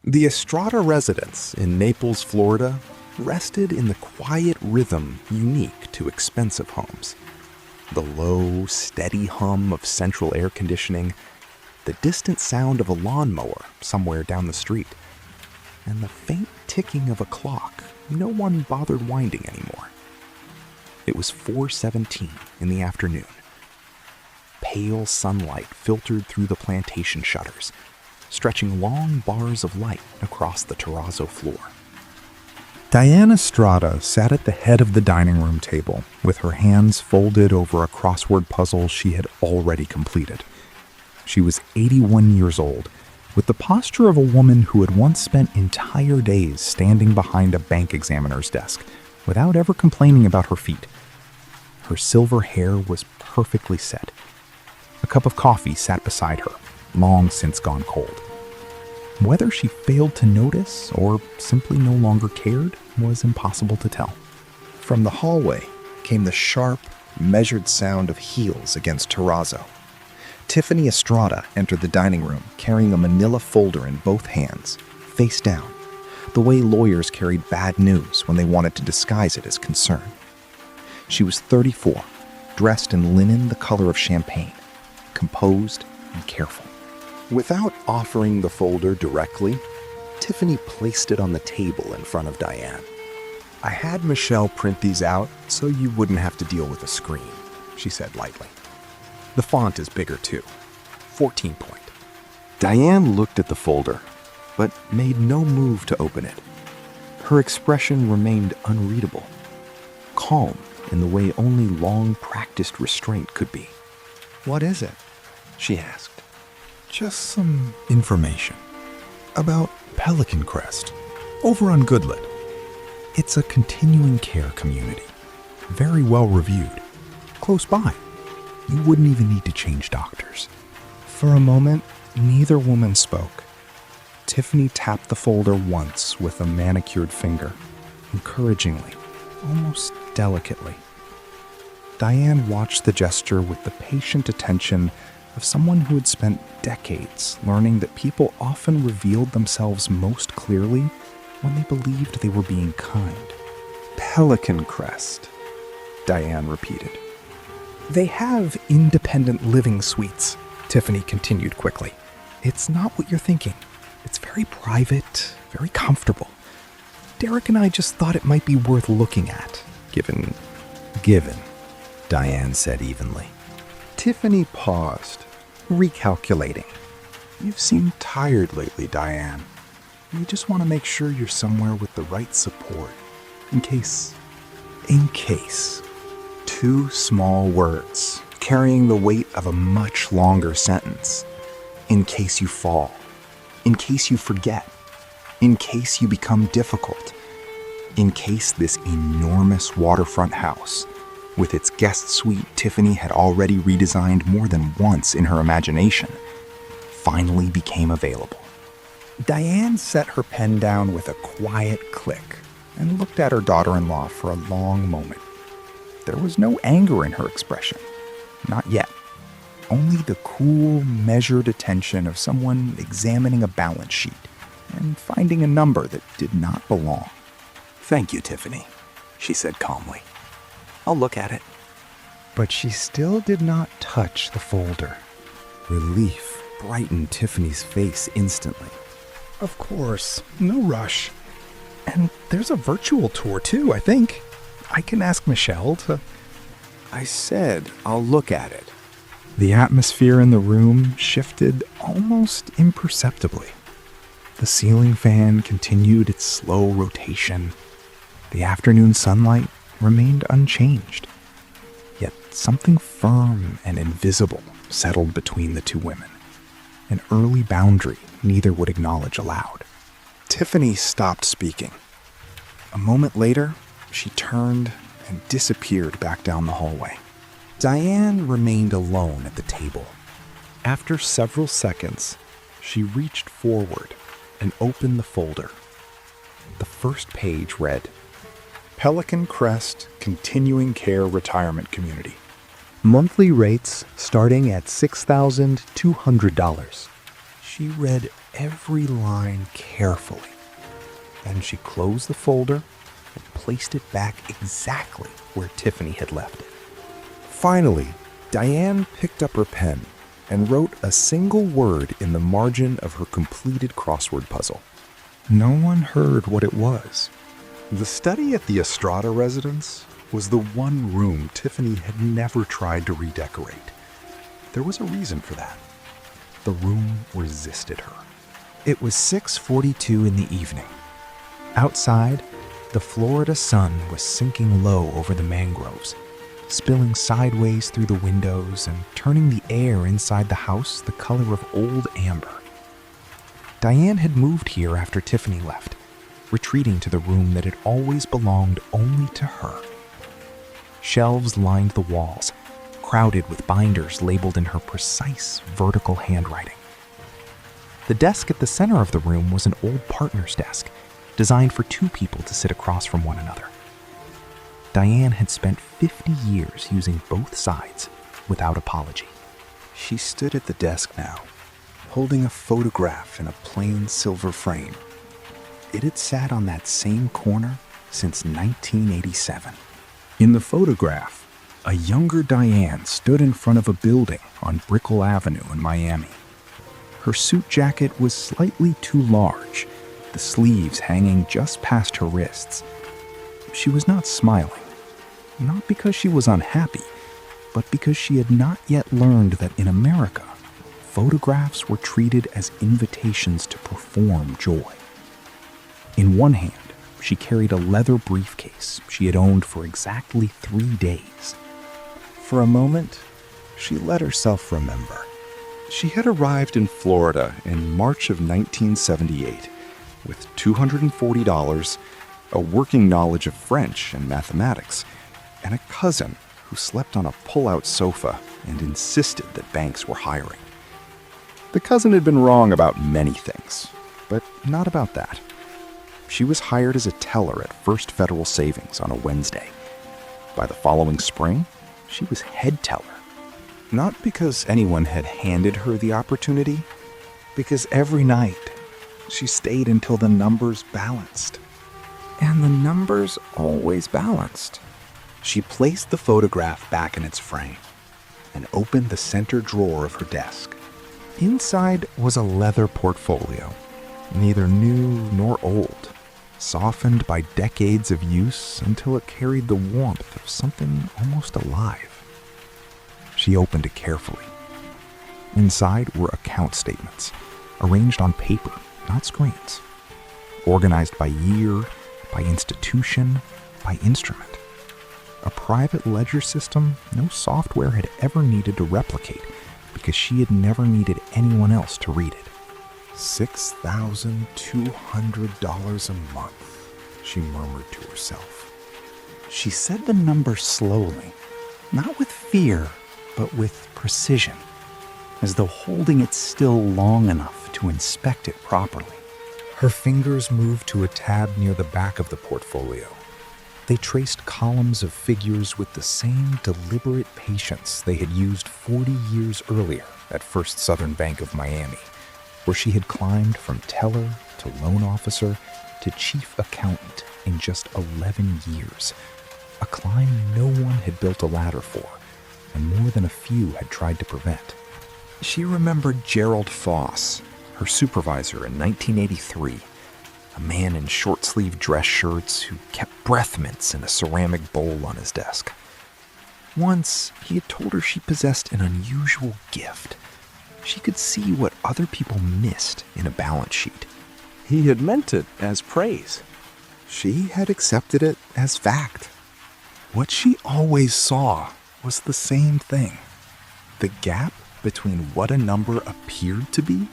The Estrada residence in Naples, Florida, rested in the quiet rhythm unique to expensive homes. The low, steady hum of central air conditioning, the distant sound of a lawnmower somewhere down the street, and the faint ticking of a clock no one bothered winding anymore. It was 4:17 in the afternoon. Pale sunlight filtered through the plantation shutters, stretching long bars of light across the terrazzo floor. Diane Estrada sat at the head of the dining room table with her hands folded over a crossword puzzle she had already completed. She was 81 years old, with the posture of a woman who had once spent entire days standing behind a bank examiner's desk without ever complaining about her feet. Her silver hair was perfectly set. A cup of coffee sat beside her, long since gone cold. Whether she failed to notice or simply no longer cared was impossible to tell. From the hallway came the sharp, measured sound of heels against terrazzo. Tiffany Estrada entered the dining room carrying a manila folder in both hands, face down, the way lawyers carried bad news when they wanted to disguise it as concern. She was 34, dressed in linen the color of champagne, composed and careful. Without offering the folder directly, Tiffany placed it on the table in front of Diane. "I had Michelle print these out so you wouldn't have to deal with a screen," she said lightly. "The font is bigger too, 14 point." Diane looked at the folder, but made no move to open it. Her expression remained unreadable, calm in the way only long-practiced restraint could be. "What is it?" she asked. "Just some information about Pelican Crest, over on Goodlet. It's a continuing care community, very well reviewed, close by. You wouldn't even need to change doctors." For a moment, neither woman spoke. Tiffany tapped the folder once with a manicured finger, encouragingly, almost delicately. Diane watched the gesture with the patient attention of someone who had spent decades learning that people often revealed themselves most clearly when they believed they were being kind. "Pelican Crest," Diane repeated. "They have independent living suites," Tiffany continued quickly. "It's not what you're thinking. It's very private, very comfortable. Derek and I just thought it might be worth looking at, given, Diane said evenly. Tiffany paused, recalculating. "You've seemed tired lately, Diane. You just want to make sure you're somewhere with the right support. In case. Two small words, carrying the weight of a much longer sentence. In case you fall. In case you forget. In case you become difficult. In case this enormous waterfront house, with its guest suite Tiffany had already redesigned more than once in her imagination, finally became available." Diane set her pen down with a quiet click and looked at her daughter-in-law for a long moment. There was no anger in her expression, not yet. Only the cool, measured attention of someone examining a balance sheet and finding a number that did not belong. "Thank you, Tiffany," she said calmly. "I'll look at it." But she still did not touch the folder. Relief brightened Tiffany's face instantly. "Of course, no rush. And there's a virtual tour too, I think. I can ask Michelle to..." "I said I'll look at it." The atmosphere in the room shifted almost imperceptibly. The ceiling fan continued its slow rotation. The afternoon sunlight remained unchanged. Yet something firm and invisible settled between the two women, an early boundary neither would acknowledge aloud. Tiffany stopped speaking. A moment later, she turned and disappeared back down the hallway. Diane remained alone at the table. After several seconds, she reached forward and opened the folder. The first page read, "Pelican Crest Continuing Care Retirement Community. Monthly rates starting at $6,200. She read every line carefully. Then she closed the folder and placed it back exactly where Tiffany had left it. Finally, Diane picked up her pen and wrote a single word in the margin of her completed crossword puzzle. No one heard what it was. The study at the Estrada residence was the one room Tiffany had never tried to redecorate. There was a reason for that. The room resisted her. It was 6:42 in the evening. Outside, the Florida sun was sinking low over the mangroves, spilling sideways through the windows and turning the air inside the house the color of old amber. Diane had moved here after Tiffany left, retreating to the room that had always belonged only to her. Shelves lined the walls, crowded with binders labeled in her precise vertical handwriting. The desk at the center of the room was an old partner's desk, designed for two people to sit across from one another. Diane had spent 50 years using both sides without apology. She stood at the desk now, holding a photograph in a plain silver frame. It had sat on that same corner since 1987. In the photograph, a younger Diane stood in front of a building on Brickell Avenue in Miami. Her suit jacket was slightly too large, the sleeves hanging just past her wrists. She was not smiling, not because she was unhappy, but because she had not yet learned that in America, photographs were treated as invitations to perform joy. In one hand, she carried a leather briefcase she had owned for exactly 3 days. For a moment, she let herself remember. She had arrived in Florida in March of 1978 with $240, a working knowledge of French and mathematics, and a cousin who slept on a pull-out sofa and insisted that banks were hiring. The cousin had been wrong about many things, but not about that. She was hired as a teller at First Federal Savings on a Wednesday. By the following spring, she was head teller. Not because anyone had handed her the opportunity, because every night she stayed until the numbers balanced. And the numbers always balanced. She placed the photograph back in its frame and opened the center drawer of her desk. Inside was a leather portfolio, neither new nor old, softened by decades of use until it carried the warmth of something almost alive. She opened it carefully. Inside were account statements, arranged on paper, not screens, organized by year, by institution, by instrument. A private ledger system no software had ever needed to replicate because she had never needed anyone else to read it. $6,200 a month, she murmured to herself. She said the number slowly, not with fear, but with precision, as though holding it still long enough to inspect it properly. Her fingers moved to a tab near the back of the portfolio. They traced columns of figures with the same deliberate patience they had used 40 years earlier at First Southern Bank of Miami, where she had climbed from teller to loan officer to chief accountant in just 11 years, a climb no one had built a ladder for, and more than a few had tried to prevent. She remembered Gerald Foss, her supervisor in 1983, a man in short-sleeved dress shirts who kept breath mints in a ceramic bowl on his desk. Once, he had told her she possessed an unusual gift. She could see what other people missed in a balance sheet. He had meant it as praise. She had accepted it as fact. What she always saw was the same thing: the gap between what a number appeared to be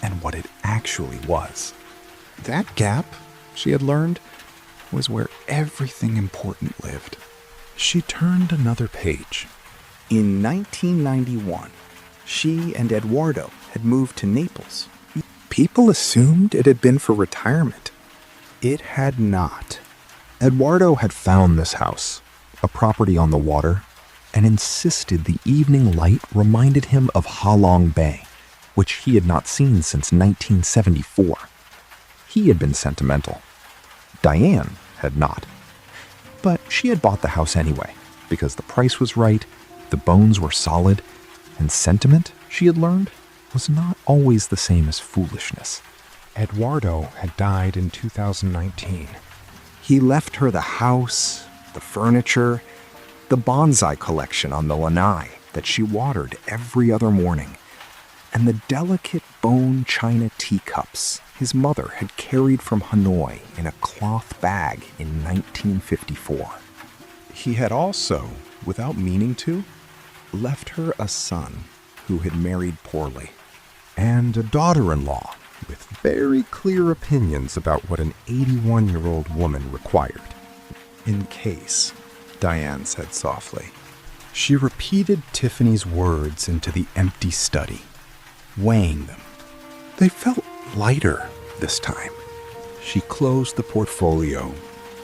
and what it actually was. That gap, she had learned, was where everything important lived. She turned another page. In 1991, she and Eduardo had moved to Naples. People assumed it had been for retirement. It had not. Eduardo had found this house, a property on the water, and insisted the evening light reminded him of Ha Long Bay, which he had not seen since 1974. He had been sentimental. Diane had not. But she had bought the house anyway, because the price was right, the bones were solid, and sentiment, she had learned, was not always the same as foolishness. Eduardo had died in 2019. He left her the house, the furniture, the bonsai collection on the lanai that she watered every other morning, and the delicate bone china teacups his mother had carried from Hanoi in a cloth bag in 1954. He had also, without meaning to, left her a son who had married poorly, and a daughter-in-law with very clear opinions about what an 81-year-old woman required. In case, Diane said softly. She repeated Tiffany's words into the empty study, weighing them. They felt lighter this time. She closed the portfolio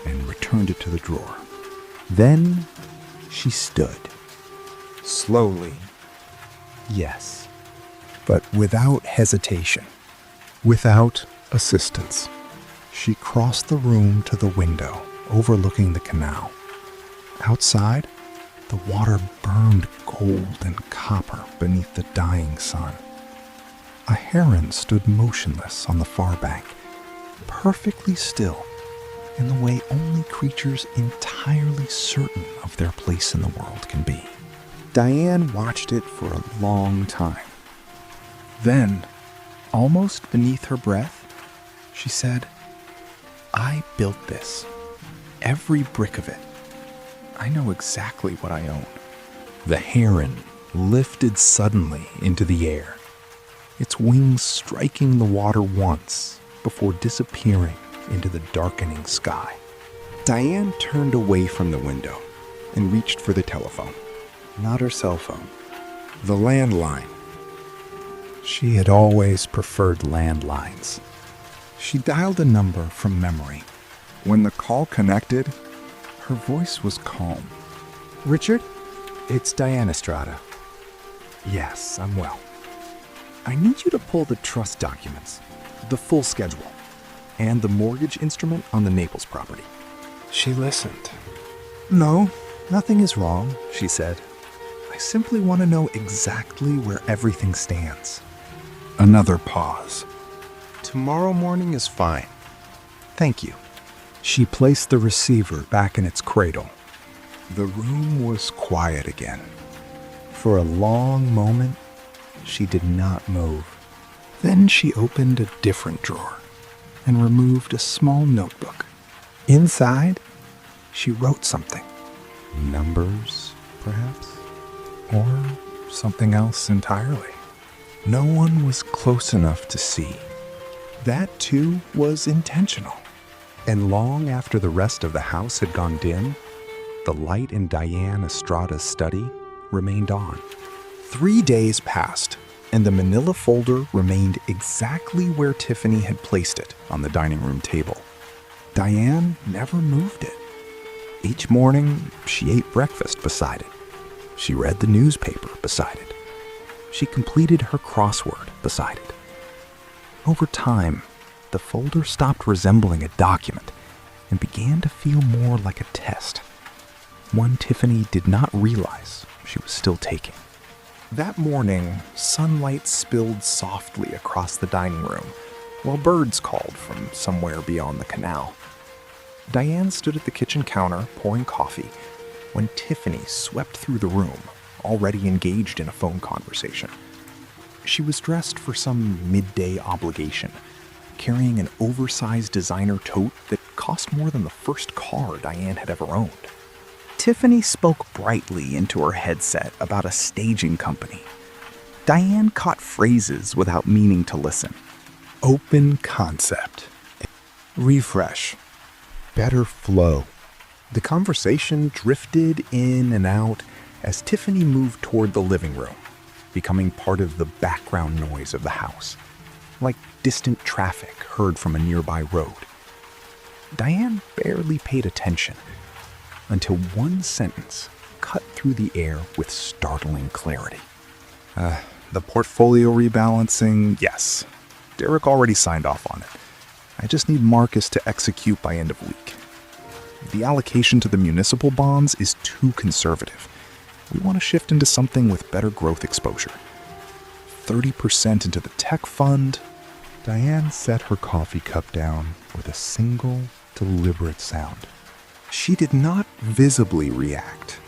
and returned it to the drawer. Then she stood. Slowly, yes, but without hesitation, without assistance. She crossed the room to the window overlooking the canal. Outside, the water burned gold and copper beneath the dying sun. A heron stood motionless on the far bank, perfectly still, in the way only creatures entirely certain of their place in the world can be. Diane watched it for a long time. Then, almost beneath her breath, she said, "I built this. Every brick of it. I know exactly what I own." The heron lifted suddenly into the air, its wings striking the water once before disappearing into the darkening sky. Diane turned away from the window and reached for the telephone. Not her cell phone. The landline. She had always preferred landlines. She dialed a number from memory. When the call connected, her voice was calm. "Richard, it's Diane Estrada." "Yes, I'm well. I need you to pull the trust documents, the full schedule, and the mortgage instrument on the Naples property." She listened. "No, nothing is wrong," she said. "I simply want to know exactly where everything stands." Another pause. "Tomorrow morning is fine. Thank you." She placed the receiver back in its cradle. The room was quiet again. For a long moment, she did not move. Then she opened a different drawer and removed a small notebook. Inside, she wrote something. Numbers, perhaps? Or something else entirely. No one was close enough to see. That, too, was intentional. And long after the rest of the house had gone dim, the light in Diane Estrada's study remained on. 3 days passed, and the manila folder remained exactly where Tiffany had placed it on the dining room table. Diane never moved it. Each morning, she ate breakfast beside it. She read the newspaper beside it. She completed her crossword beside it. Over time, the folder stopped resembling a document and began to feel more like a test, one Tiffany did not realize she was still taking. That morning, sunlight spilled softly across the dining room, while birds called from somewhere beyond the canal. Diane stood at the kitchen counter pouring coffee when Tiffany swept through the room, already engaged in a phone conversation. She was dressed for some midday obligation, carrying an oversized designer tote that cost more than the first car Diane had ever owned. Tiffany spoke brightly into her headset about a staging company. Diane caught phrases without meaning to listen. Open concept. Refresh. Better flow. The conversation drifted in and out as Tiffany moved toward the living room, becoming part of the background noise of the house, like distant traffic heard from a nearby road. Diane barely paid attention until one sentence cut through the air with startling clarity. The portfolio rebalancing, yes. Derek already signed off on it. I just need Marcus to execute by end of week. The allocation to the municipal bonds is too conservative. We want to shift into something with better growth exposure. 30% into the tech fund. Diane set her coffee cup down with a single, deliberate sound. She did not visibly react.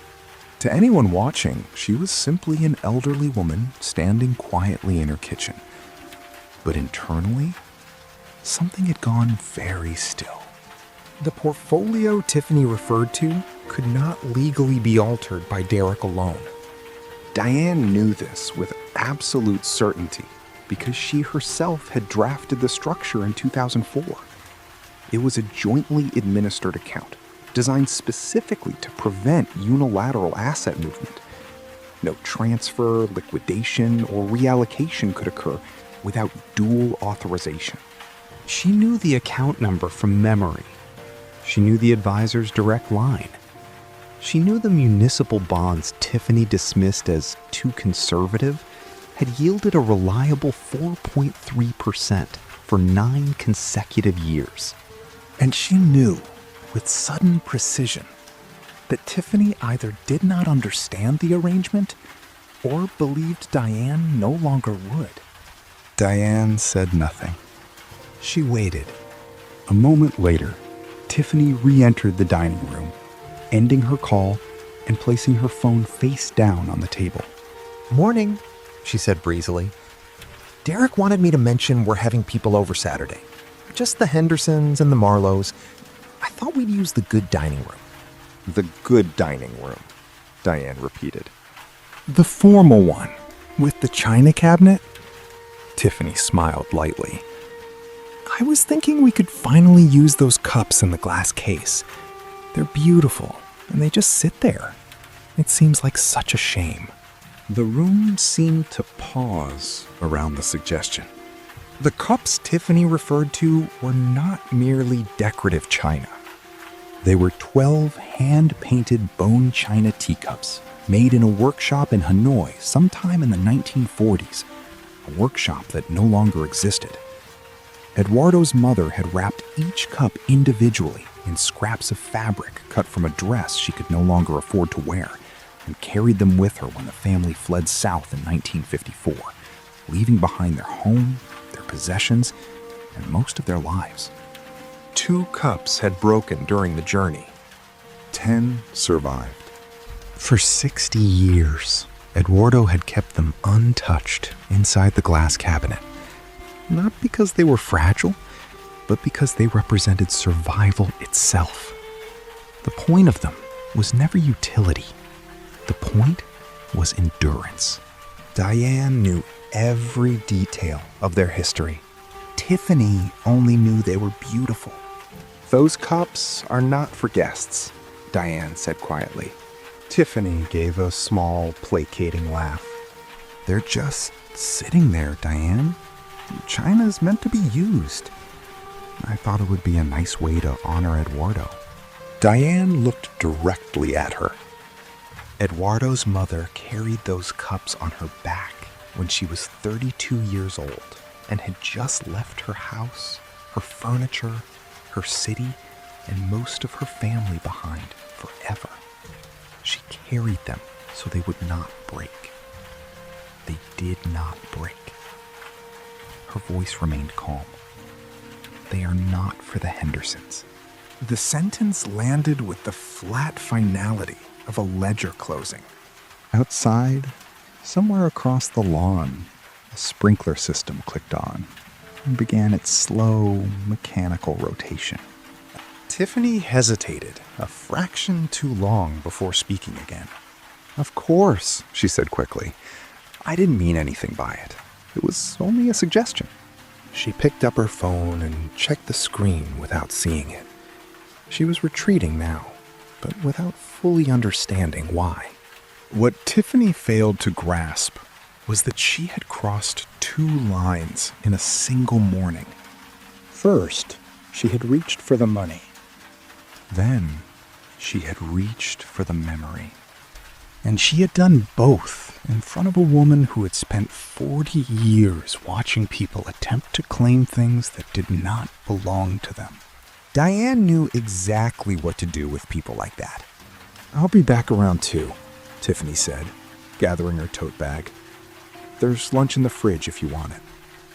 To anyone watching, she was simply an elderly woman standing quietly in her kitchen. But internally, something had gone very still. The portfolio Tiffany referred to could not legally be altered by Derek alone. Diane knew this with absolute certainty because she herself had drafted the structure in 2004. It was a jointly administered account, designed specifically to prevent unilateral asset movement. No transfer, liquidation, or reallocation could occur without dual authorization. She knew the account number from memory. She knew the advisor's direct line. She knew the municipal bonds Tiffany dismissed as too conservative had yielded a reliable 4.3% for 9 consecutive years. And she knew, with sudden precision, that Tiffany either did not understand the arrangement or believed Diane no longer would. Diane said nothing. She waited. A moment later, Tiffany re-entered the dining room, ending her call and placing her phone face down on the table. "Morning," she said breezily. "Derek wanted me to mention we're having people over Saturday. Just the Hendersons and the Marlows. I thought we'd use the good dining room." The good dining room, Diane repeated. The formal one, with the china cabinet? Tiffany smiled lightly. I was thinking we could finally use those cups in the glass case. They're beautiful, and they just sit there. It seems like such a shame. The room seemed to pause around the suggestion. The cups Tiffany referred to were not merely decorative china. They were 12 hand-painted bone china teacups made in a workshop in Hanoi sometime in the 1940s, a workshop that no longer existed. Eduardo's mother had wrapped each cup individually in scraps of fabric cut from a dress she could no longer afford to wear, and carried them with her when the family fled south in 1954, leaving behind their home, their possessions, and most of their lives. 2 cups had broken during the journey. 10 survived. For 60 years, Eduardo had kept them untouched inside the glass cabinet. Not because they were fragile, but because they represented survival itself. The point of them was never utility. The point was endurance. Diane knew every detail of their history. Tiffany only knew they were beautiful. Those cups are not for guests, Diane said quietly. Tiffany gave a small, placating laugh. They're just sitting there, Diane. China's meant to be used. I thought it would be a nice way to honor Eduardo. Diane looked directly at her. Eduardo's mother carried those cups on her back when she was 32 years old and had just left her house, her furniture, her city, and most of her family behind forever. She carried them so they would not break. They did not break. Her voice remained calm. They are not for the Hendersons. The sentence landed with the flat finality of a ledger closing. Outside, somewhere across the lawn, a sprinkler system clicked on and began its slow, mechanical rotation. Tiffany hesitated a fraction too long before speaking again. Of course, she said quickly. I didn't mean anything by it. It was only a suggestion. She picked up her phone and checked the screen without seeing it. She was retreating now, but without fully understanding why. What Tiffany failed to grasp was that she had crossed 2 lines in a single morning. First, she had reached for the money. Then, she had reached for the memory. And she had done both in front of a woman who had spent 40 years watching people attempt to claim things that did not belong to them. Diane knew exactly what to do with people like that. "I'll be back around 2, Tiffany said, gathering her tote bag. "There's lunch in the fridge if you want it."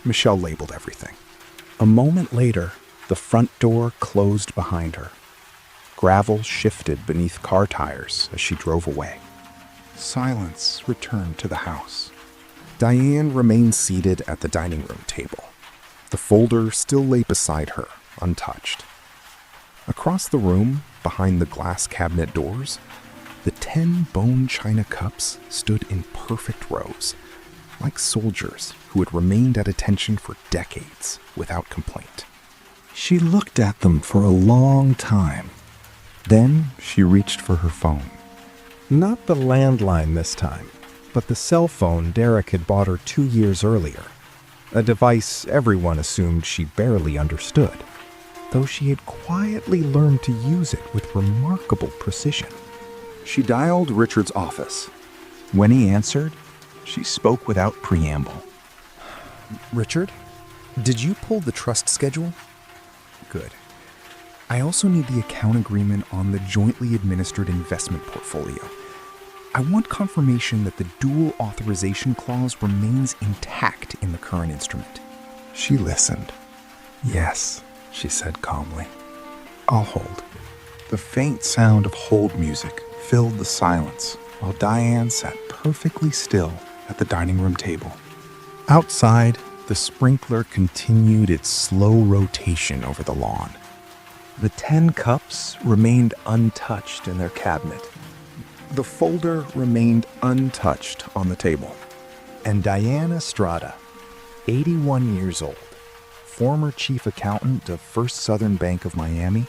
Michelle labeled everything. A moment later, the front door closed behind her. Gravel shifted beneath car tires as she drove away. Silence returned to the house. Diane remained seated at the dining room table. The folder still lay beside her, untouched. Across the room, behind the glass cabinet doors, the 10 bone china cups stood in perfect rows, like soldiers who had remained at attention for decades without complaint. She looked at them for a long time. Then she reached for her phone. Not the landline this time, but the cell phone Derek had bought her 2 years earlier, a device everyone assumed she barely understood, though she had quietly learned to use it with remarkable precision. She dialed Richard's office. When he answered, she spoke without preamble. Richard, did you pull the trust schedule? Good. I also need the account agreement on the jointly administered investment portfolio. I want confirmation that the dual authorization clause remains intact in the current instrument. She listened. "Yes," she said calmly. "I'll hold." The faint sound of hold music filled the silence while Diane sat perfectly still at the dining room table. Outside, the sprinkler continued its slow rotation over the lawn. The 10 cups remained untouched in their cabinet. The folder remained untouched on the table. And Diane Estrada, 81 years old, former chief accountant of First Southern Bank of Miami,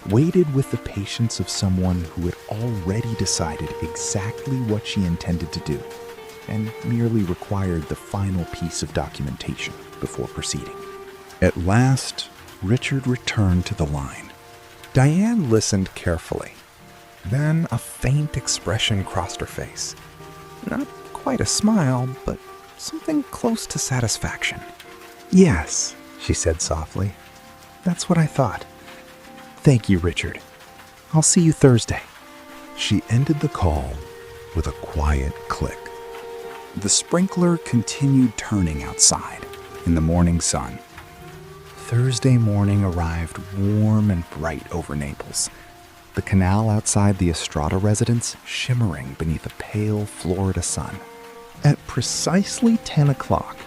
waited with the patience of someone who had already decided exactly what she intended to do and merely required the final piece of documentation before proceeding. At last, Richard returned to the line. Diane listened carefully. Then a faint expression crossed her face. Not quite a smile, but something close to satisfaction. "Yes," she said softly. "That's what I thought. Thank you, Richard. I'll see you Thursday." She ended the call with a quiet click. The sprinkler continued turning outside in the morning sun. Thursday morning arrived warm and bright over Naples, the canal outside the Estrada residence shimmering beneath a pale Florida sun. At precisely 10 o'clock,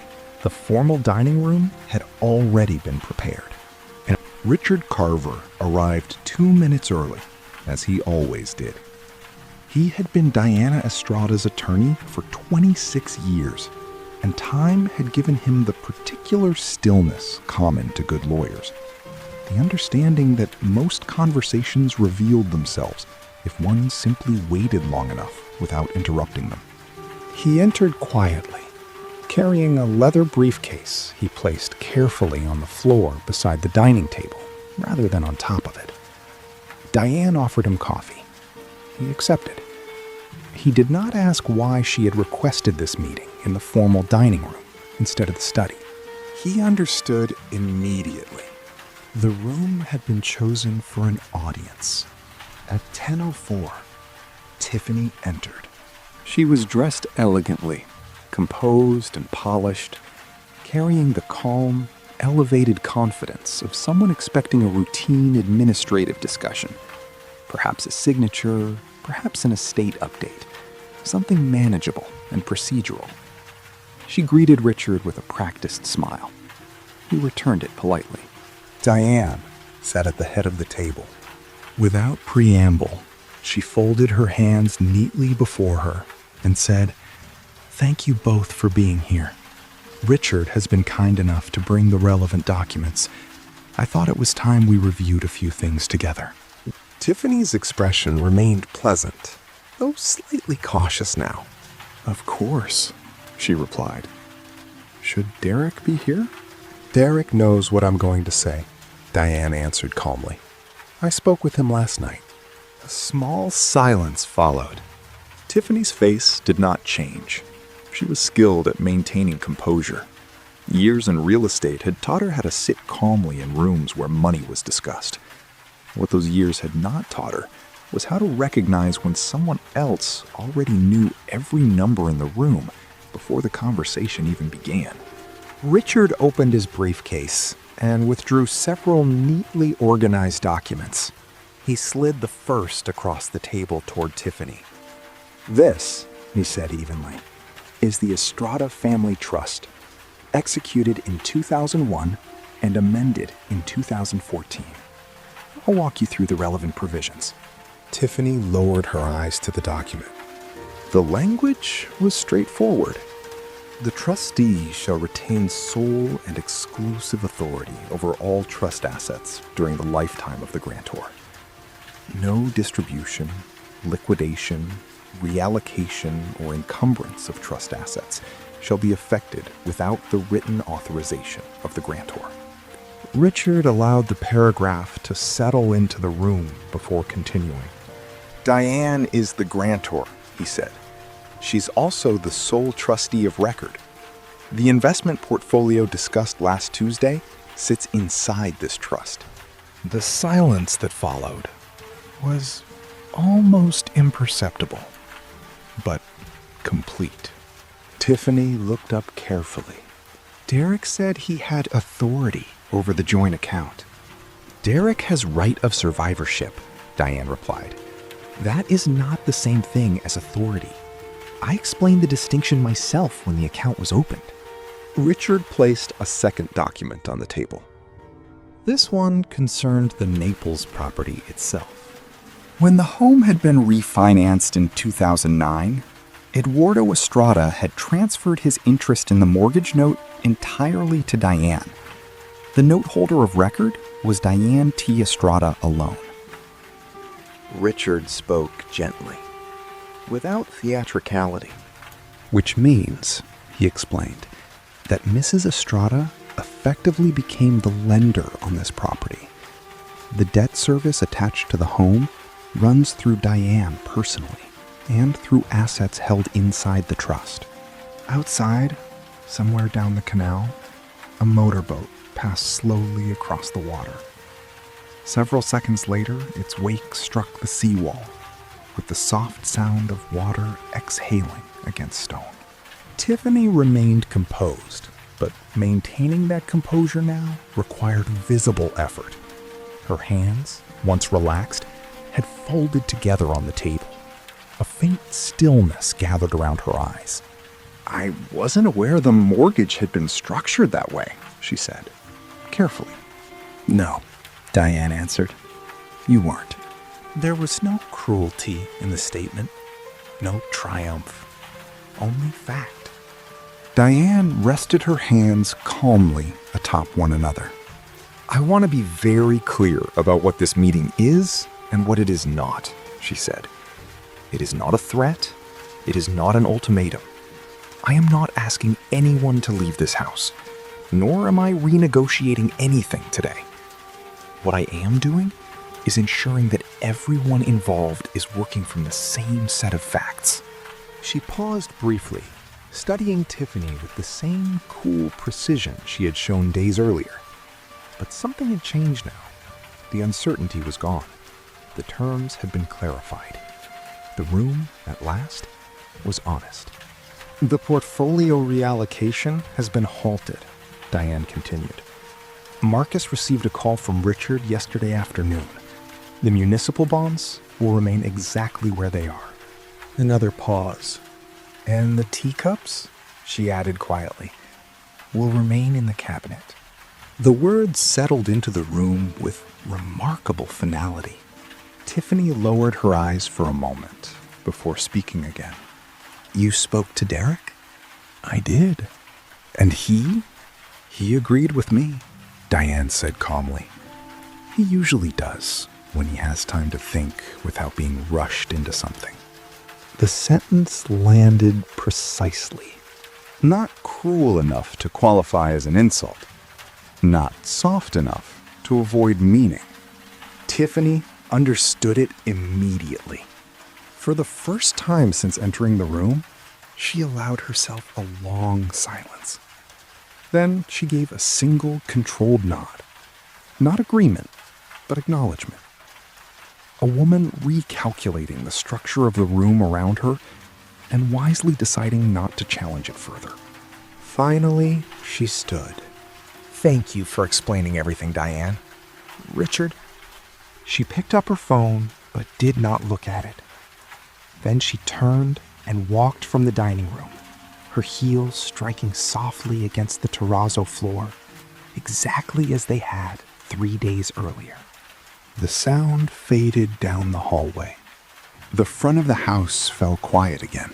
the formal dining room had already been prepared, and Richard Carver arrived 2 minutes early, as he always did. He had been Diana Estrada's attorney for 26 years, and time had given him the particular stillness common to good lawyers. The understanding that most conversations revealed themselves if one simply waited long enough without interrupting them. He entered quietly, carrying a leather briefcase he placed carefully on the floor beside the dining table, rather than on top of it. Diane offered him coffee. He accepted. He did not ask why she had requested this meeting in the formal dining room instead of the study. He understood immediately. The room had been chosen for an audience. At 10:04, Tiffany entered. She was dressed elegantly, composed and polished, carrying the calm, elevated confidence of someone expecting a routine administrative discussion. Perhaps a signature, perhaps an estate update, something manageable and procedural. She greeted Richard with a practiced smile. He returned it politely. Diane sat at the head of the table. Without preamble, she folded her hands neatly before her and said, "Thank you both for being here. Richard has been kind enough to bring the relevant documents. I thought it was time we reviewed a few things together." Tiffany's expression remained pleasant, though slightly cautious now. "Of course," she replied. "Should Derek be here?" "Derek knows what I'm going to say," Diane answered calmly. "I spoke with him last night." A small silence followed. Tiffany's face did not change. She was skilled at maintaining composure. Years in real estate had taught her how to sit calmly in rooms where money was discussed. What those years had not taught her was how to recognize when someone else already knew every number in the room before the conversation even began. Richard opened his briefcase and withdrew several neatly organized documents. He slid the first across the table toward Tiffany. This, he said evenly, is the Estrada Family Trust, executed in 2001 and amended in 2014. I'll walk you through the relevant provisions. Tiffany lowered her eyes to the document. The language was straightforward. The trustee shall retain sole and exclusive authority over all trust assets during the lifetime of the grantor. No distribution, liquidation, reallocation, or encumbrance of trust assets shall be effected without the written authorization of the grantor. Richard allowed the paragraph to settle into the room before continuing. Diane is the grantor, he said. She's also the sole trustee of record. The investment portfolio discussed last Tuesday sits inside this trust. The silence that followed was almost imperceptible, but complete. Tiffany looked up carefully. Derek said he had authority over the joint account. Derek has right of survivorship, Diane replied. That is not the same thing as authority. I explained the distinction myself when the account was opened. Richard placed a second document on the table. This one concerned the Naples property itself. When the home had been refinanced in 2009, Eduardo Estrada had transferred his interest in the mortgage note entirely to Diane. The note holder of record was Diane T. Estrada alone. Richard spoke gently, without theatricality. Which means, he explained, that Mrs. Estrada effectively became the lender on this property. The debt service attached to the home runs through Diane personally and through assets held inside the trust. Outside, somewhere down the canal, a motorboat passed slowly across the water. Several seconds later, its wake struck the seawall, with the soft sound of water exhaling against stone. Tiffany remained composed, but maintaining that composure now required visible effort. Her hands, once relaxed, had folded together on the table. A faint stillness gathered around her eyes. I wasn't aware the mortgage had been structured that way, she said, carefully. No, Diane answered. You weren't. There was no cruelty in the statement, no triumph, only fact. Diane rested her hands calmly atop one another. I want to be very clear about what this meeting is and what it is not, she said. It is not a threat. It is not an ultimatum. I am not asking anyone to leave this house, nor am I renegotiating anything today. What I am doing is ensuring that everyone involved is working from the same set of facts. She paused briefly, studying Tiffany with the same cool precision she had shown days earlier. But something had changed now. The uncertainty was gone. The terms had been clarified. The room, at last, was honest. The portfolio reallocation has been halted, Diane continued. Marcus received a call from Richard yesterday afternoon. The municipal bonds will remain exactly where they are. Another pause. And the teacups, she added quietly, will remain in the cabinet. The words settled into the room with remarkable finality. Tiffany lowered her eyes for a moment before speaking again. You spoke to Derek? I did. And he? He agreed with me, Diane said calmly. He usually does when he has time to think without being rushed into something. The sentence landed precisely. Not cruel enough to qualify as an insult. Not soft enough to avoid meaning. Tiffany understood it immediately. For the first time since entering the room, she allowed herself a long silence. Then she gave a single controlled nod. Not agreement, but acknowledgement. A woman recalculating the structure of the room around her and wisely deciding not to challenge it further. Finally, she stood. "Thank you for explaining everything, Diane. Richard." She picked up her phone, but did not look at it. Then she turned and walked from the dining room, her heels striking softly against the terrazzo floor, exactly as they had 3 days earlier. The sound faded down the hallway. The front of the house fell quiet again.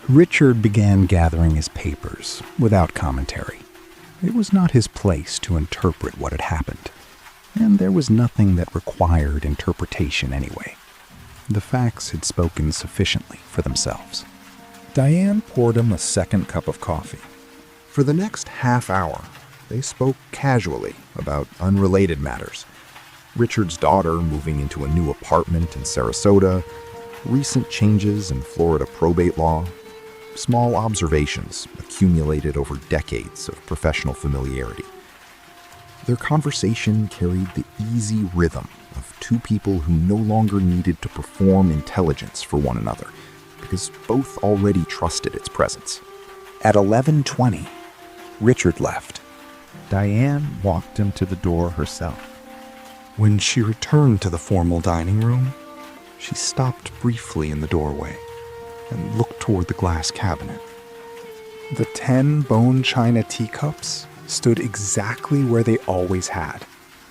Richard began gathering his papers without commentary. It was not his place to interpret what had happened, and there was nothing that required interpretation anyway. The facts had spoken sufficiently for themselves. Diane poured him a second cup of coffee. For the next half hour, they spoke casually about unrelated matters. Richard's daughter moving into a new apartment in Sarasota, recent changes in Florida probate law, small observations accumulated over decades of professional familiarity. Their conversation carried the easy rhythm of two people who no longer needed to perform intelligence for one another, because both already trusted its presence. At 11:20, Richard left. Diane walked him to the door herself. When she returned to the formal dining room, she stopped briefly in the doorway and looked toward the glass cabinet. The 10 bone china teacups stood exactly where they always had,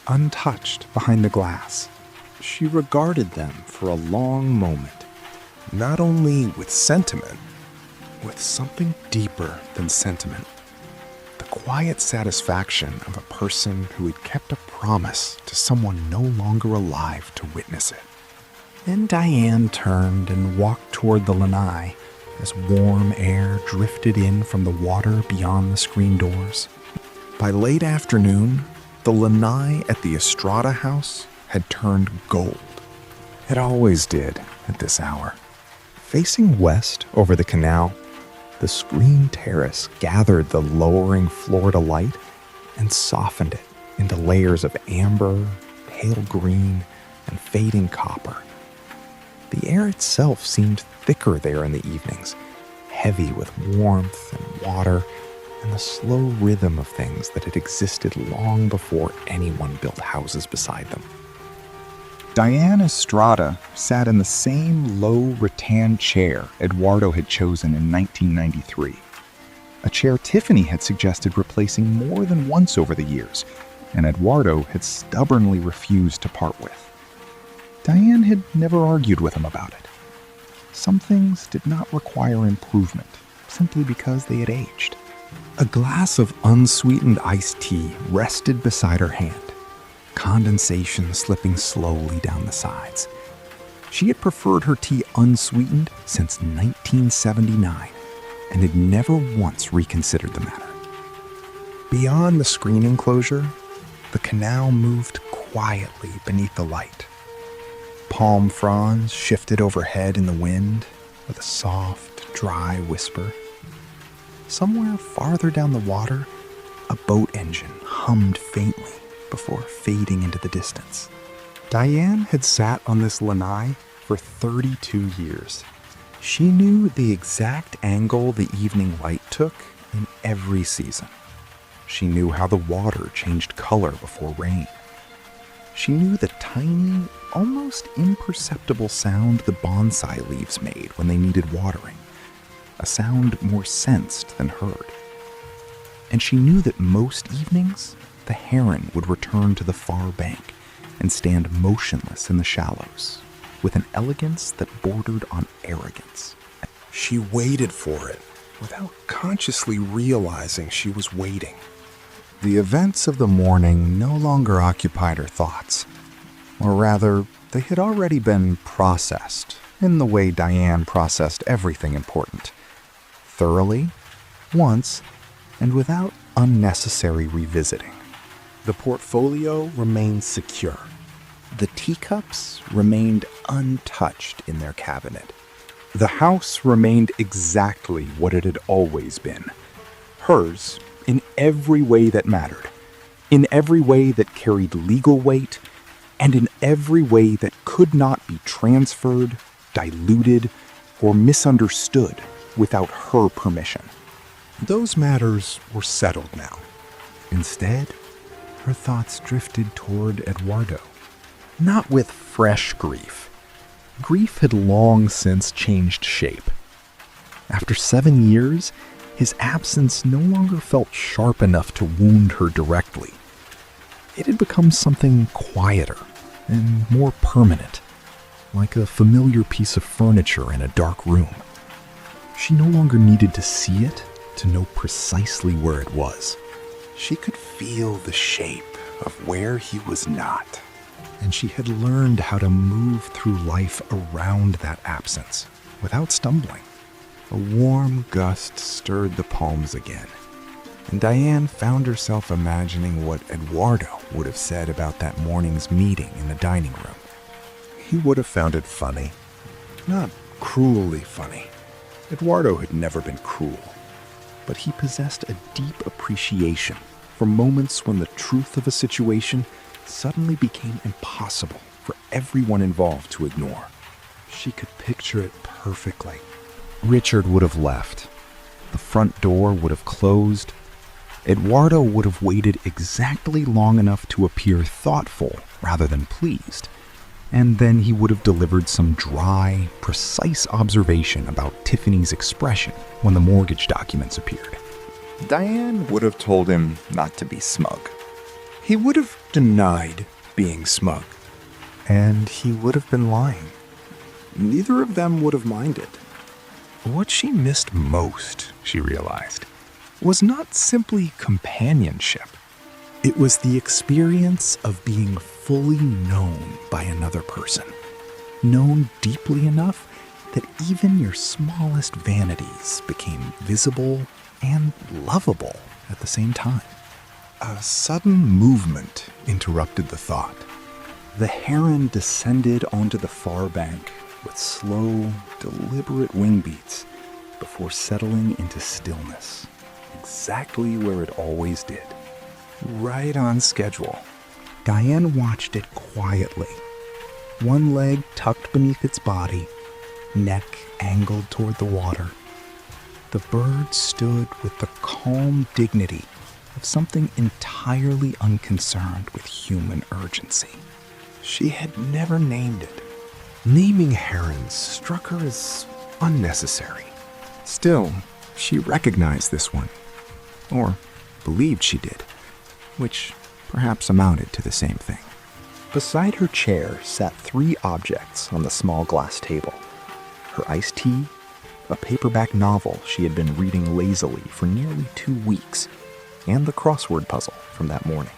untouched behind the glass. She regarded them for a long moment, not only with sentiment, with something deeper than sentiment. The quiet satisfaction of a person who had kept a promise to someone no longer alive to witness it. Then Diane turned and walked toward the lanai as warm air drifted in from the water beyond the screen doors. By late afternoon, the lanai at the Estrada house had turned gold. It always did at this hour. Facing west over the canal, the screen terrace gathered the lowering Florida light and softened it into layers of amber, pale green, and fading copper. The air itself seemed thicker there in the evenings, heavy with warmth and water and the slow rhythm of things that had existed long before anyone built houses beside them. Diane Estrada sat in the same low rattan chair Eduardo had chosen in 1993. A chair Tiffany had suggested replacing more than once over the years, and Eduardo had stubbornly refused to part with. Diane had never argued with him about it. Some things did not require improvement, simply because they had aged. A glass of unsweetened iced tea rested beside her hand, condensation slipping slowly down the sides. She had preferred her tea unsweetened since 1979 and had never once reconsidered the matter. Beyond the screen enclosure, the canal moved quietly beneath the light. Palm fronds shifted overhead in the wind with a soft, dry whisper. Somewhere farther down the water, a boat engine hummed faintly before fading into the distance. Diane had sat on this lanai for 32 years. She knew the exact angle the evening light took in every season. She knew how the water changed color before rain. She knew the tiny, almost imperceptible sound the bonsai leaves made when they needed watering, a sound more sensed than heard. And she knew that most evenings, the heron would return to the far bank and stand motionless in the shallows, with an elegance that bordered on arrogance. She waited for it without consciously realizing she was waiting. The events of the morning no longer occupied her thoughts, or rather, they had already been processed in the way Diane processed everything important, thoroughly, once, and without unnecessary revisiting. The portfolio remained secure. The teacups remained untouched in their cabinet, The house remained exactly what it had always been. Hers in every way that mattered, in every way that carried legal weight, and in every way that could not be transferred, diluted, or misunderstood without her permission. Those matters were settled now. Instead, her thoughts drifted toward Eduardo, not with fresh grief. Grief had long since changed shape. After 7 years, his absence no longer felt sharp enough to wound her directly. It had become something quieter and more permanent, like a familiar piece of furniture in a dark room. She no longer needed to see it to know precisely where it was. She could feel the shape of where he was not, and she had learned how to move through life around that absence without stumbling. A warm gust stirred the palms again, and Diane found herself imagining what Eduardo would have said about that morning's meeting in the dining room. He would have found it funny. Not cruelly funny. Eduardo had never been cruel, but he possessed a deep appreciation for moments when the truth of a situation suddenly became impossible for everyone involved to ignore. She could picture it perfectly. Richard would have left. The front door would have closed. Eduardo would have waited exactly long enough to appear thoughtful rather than pleased. And then he would have delivered some dry, precise observation about Tiffany's expression when the mortgage documents appeared. Diane would have told him not to be smug. He would have denied being smug, and he would have been lying. Neither of them would have minded. What she missed most, she realized, was not simply companionship. It was the experience of being fully known by another person, known deeply enough that even your smallest vanities became visible and lovable at the same time. A sudden movement interrupted the thought. The heron descended onto the far bank with slow, deliberate wing beats before settling into stillness, exactly where it always did. Right on schedule. Diane watched it quietly, one leg tucked beneath its body, neck angled toward the water. The bird stood with the calm dignity of something entirely unconcerned with human urgency. She had never named it. Naming herons struck her as unnecessary. Still, she recognized this one, or believed she did, which perhaps amounted to the same thing. Beside her chair sat 3 objects on the small glass table: her iced tea, a paperback novel she had been reading lazily for nearly 2 weeks, and the crossword puzzle from that morning.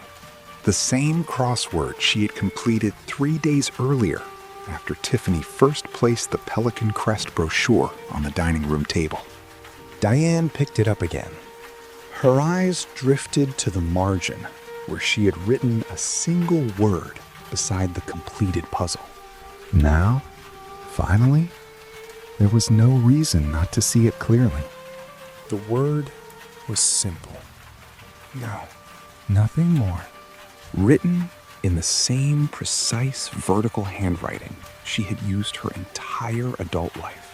The same crossword she had completed 3 days earlier after Tiffany first placed the Pelican Crest brochure on the dining room table. Diane picked it up again. Her eyes drifted to the margin where she had written a single word beside the completed puzzle. Now, finally, there was no reason not to see it clearly. The word was simple. No, nothing more. Written in the same precise vertical handwriting she had used her entire adult life.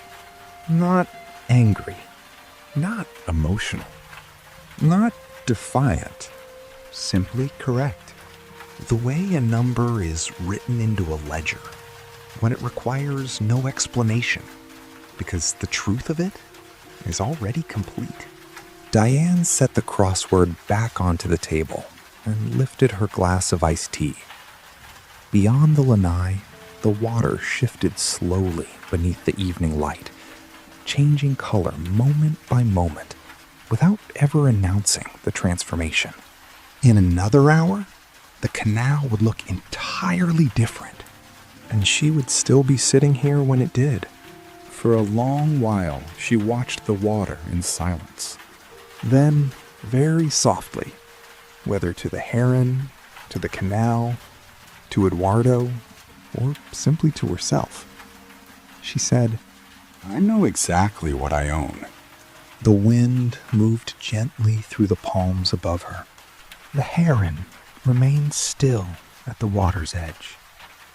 Not angry, not emotional, not defiant, simply correct. The way a number is written into a ledger, when it requires no explanation, because the truth of it is already complete. Diane set the crossword back onto the table and lifted her glass of iced tea. Beyond the lanai, the water shifted slowly beneath the evening light, changing color moment by moment without ever announcing the transformation. In another hour, the canal would look entirely different, and she would still be sitting here when it did. For a long while, she watched the water in silence. Then, very softly, whether to the heron, to the canal, to Eduardo, or simply to herself, she said, I know exactly what I own. The wind moved gently through the palms above her. The heron remained still at the water's edge,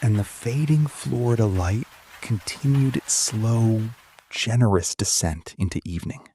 and the fading Florida light continued its slow, generous descent into evening.